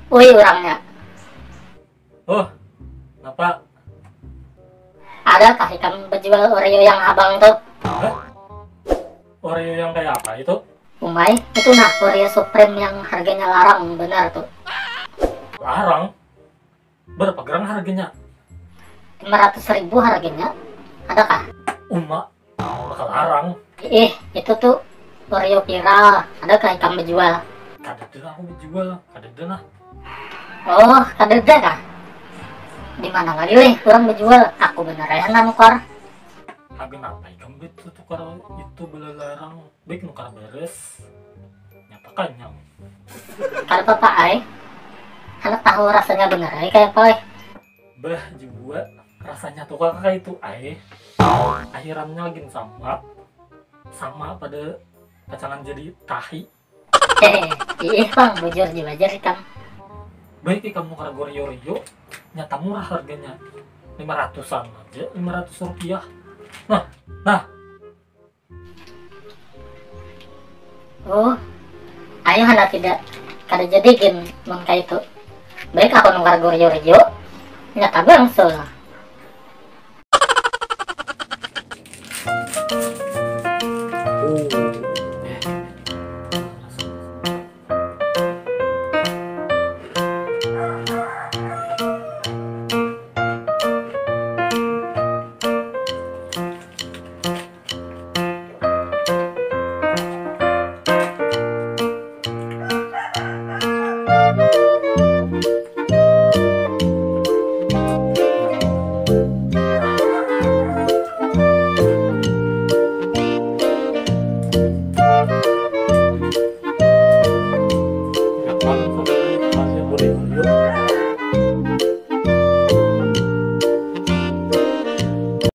Woi orangnya, Oh, kenapa? adakah ikan penjual Oreo yang abang tuh? Hah? Oreo yang kayak apa itu? Umay, itu nah Oreo Supreme yang harganya larang benar tuh. Larang? Berapa gram harganya? 500.000 harganya. Adakah? Uma, bakal larang. Itu tuh Oreo viral. Adakah ikan penjual? Kadeden aku dijual, kadeden lah. Oh, kadeda kah? Di mana lagi weh kurang menjual? Aku beneran nukar. Agen apa ikan itu tukar itu bela larang. Baik nukar beres. Nyapa kanyang. Kada apa ay. Anak tahu rasanya bener ay kayak apa ay. Bah juga rasanya tukar kayak itu akhirannya lagi sama. Sama pada pacangan jadi tahi. Hehehe, bang, bujur juga aja sih kang. Baik ikan nukar Gorio-rio. Nyata murah harganya. 500-an aja, 500 rupiah. Nah, Oh, ayo hendak tidak kada jadi game mangka itu. Baik aku nukar Gorio-rio, nyata bangsul.